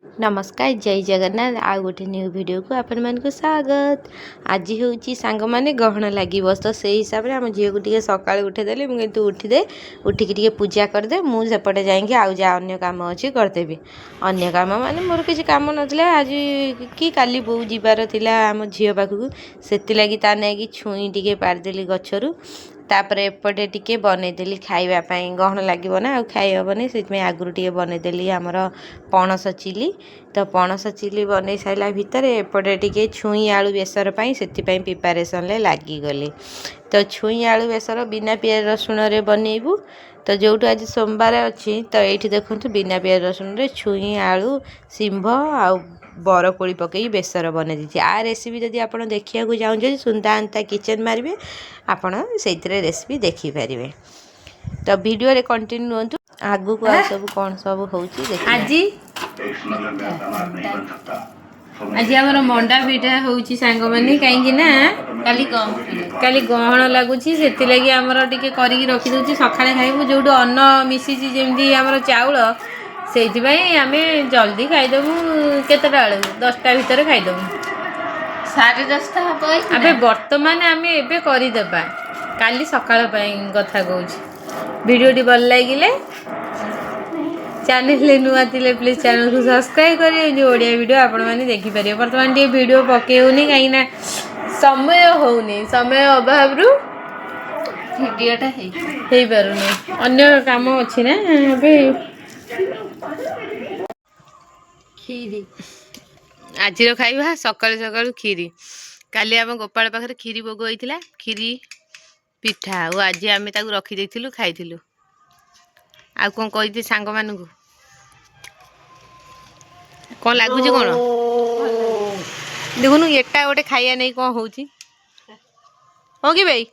नमस्कार जय जगन्नाथ आ गोटे न्यू वीडियो को आपण मान को स्वागत। आज हूँ सांग मैंने गहन लगे तो से हिसाब से आम झील को सका उठेदेली मुझे उठीदे उठिकी पूजा करदे मुझे जाइए आउ जा अन्य कम अच्छी करदेवि अन्य कम माने मोर किसी कम ना आज कि काली बो जीवार थिला आम झील पाखक से लगी ता नहीं छुई टे पारिदेली गचरू तापरे एपटे टिके बनईदेली खावाई गहन लगे ना आ खाई हेनी से आगुरी टे बनईदेली आमर पणस चिली तो पणस चिली बनई सारा भितर एपटे टिके छुई आलू बेसर से प्रिपारेसन लगिगली तो छुई आलू बेसर बिना पियाज रसुण रे बनईबू तो जो आज सोमवार अच्छी तो ये देखो बिना पियाज रसुण रे छुई आलू शिंभ आ बरकोड़ी पकई बेसर बनई दी आ रेसिपी जदि आप देखा चाहते सुंदर किचन मारे आपड़ से रेसिपी देखिपारे तो वीडियो रे कंटिन्यू हूँ आगू को सब कौन सब आज आज आम मंडा पिठा होची सांग मानी कहीं ना काली गहन लगुच से लगी आमर टे करखी दूसरी सकाଳେ खाइबू जो अन्न मिसी जमी आमर चाउल से आम जल्दी खाईदेबू केतटा बेलू 10टा भितर खाईदेबू 10:30 हम बर्तमान आम एबे करदेबा काली सकाळ कथा कहूँ वीडियोटी भल लगे चैनल नुआ थिले प्लीज चैनल को सब्सक्राइब करें जो ओडिया वीडियो आपण मैंने देखिपारे बर्तमान टे वीडियो पकेउनी कहीं समय होनी समय अभाव वीडियोटा हो पारुनी अन्य काम अच्छी ना अबे खीरी आज खाइबा सकाळु सकाळु खीरी काली आम गोपाल पाखे खीरी भोग होता खीरी पिठा और आज आम रखी देथिलु खाइथिलु आ कौन कही सांग मानू कौन लगुच कौन देखुन एटा गोटे खाइया नहीं कौन हो कि भाई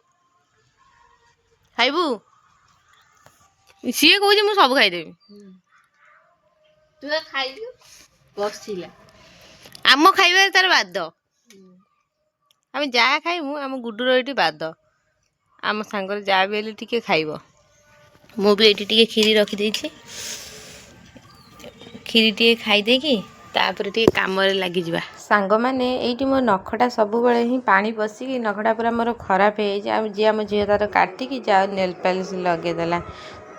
खाइबू सी कह मुझे सब खाईदेवी तू खाइलु बसला आम खाइबार तार बाद आम जहाँ खाइबू आम गुडुर ये बाद आम सांगर जहाँ भी टे खाइब मु भी ये खीरी रखीदे खीरी टे खाईदे कि तापर टे कम लगी सांग मैंने ये मो नखटा सब ही पानी पशिकी नखटा पूरा मोर खराब हो जी आम झील तार काटिकी जा नेल पॉलिश लगेदेला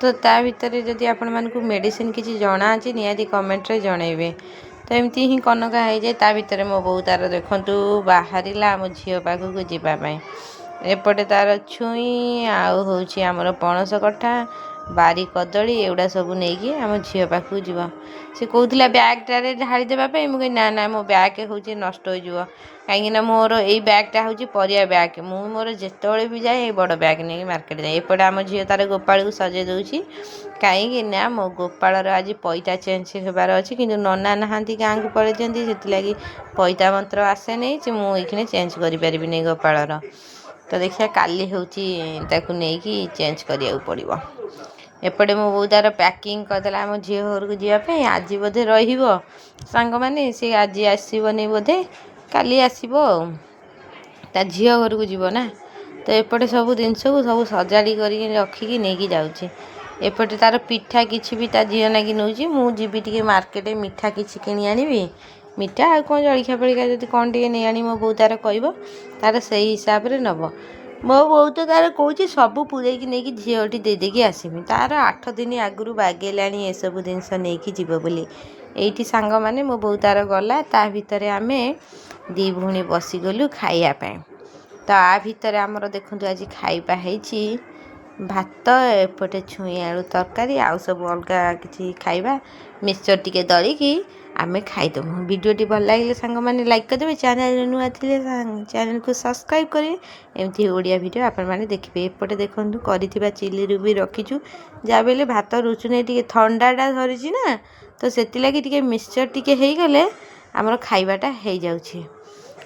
तो ता भितर जदि आपण मानकु मेडिसिन किसी जना अच्छी निहाती कमेंट रे जनइबे तो एमती ही कनका हो जाए ता भितर मो बो तार देखंतु बाहरिला आम झील पाखक जीवाई एपटे तार छुई आउ होची आमर पणस कठा बारी कदली एगुड़ा सब नहीं आम झील पाखक जीव से कहूला ब्यागटे ढाड़ी देवाई मुझे ना ना मो ब्याग हूँ नष्ट हो कहीं मोर यही ब्यागटा हूँ परिया ब्याग मु मोर जिते भी जाए बड़ ब्याग नहीं मार्केट जाए एपटे आम झील तार गोपाल को सजे दूसरी कहीं ना मो गोपाल आज पैता चेंज होबार अच्छी कि नना नहांती गाँ को पलि दिखती से लगी पैता मंत्र आसे नहीं मुझे चेंज करें गोपाल तो देखिए काली हूँ नहीं चेंज करा पड़ो एपटे मो बो तार पैकिंग करदेला आम झील घर को जीवाई आज बोधे सांग माने सी आज आसबनी बोधे काली आसो ता झील घर को जीव ना तो एपटे सब जिनस को सब सजाड़ी कर रखिकी नहीं जाऊँगी एपटे तार पिठा किसी भी ता झील लगी नौची मुझी टे मार्केट मिठा किसी किणी आनी मिठा आ कौन जलखिया फलिका जब कौन टे नहीं आनी मो बो तार कह तार से हिसाब से नब मो बो तो तार कौच सब पूरेकी नहीं झीलटी देदेकी आसमी तार 8 दिन आगु बागेलाणी ये सब जिनस नहीं जीव बोली ये सांग मैंने मो बो तार गला ता भितर आम दी भूणी बसीगलु खाइबापी तो आ भितर आमर देखु आज खाइबा है भात एपटे छुई आलू तरकारी आउ सब अलग किसी खाइबा मिक्सचर टिके दलिकी आमे खाईदेबू वीडियोटी भल लगे सांग मैंने लाइक करदे चैनल नुआ थिले चैनल को सब्सक्राइब करें एमती ओडिया वीडियो आपण मैंने देखिए एपटे देखूँ कर चिली भी रखीचु जहाँ भी भात रुचुने टे थंडाटा धरी ना तो से लगी मिक्सचर टिके हो गले आमर खाइबाटा हो जाऊँगी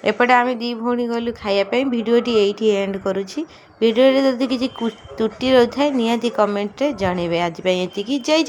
एपटे आम दी भौणी गलु खायापी वीडियोटी ये एंड करुँची वीडियो जदि किसी त्रुटि रही है निहाती कमेंट रे जनइबे आज ये जय जय।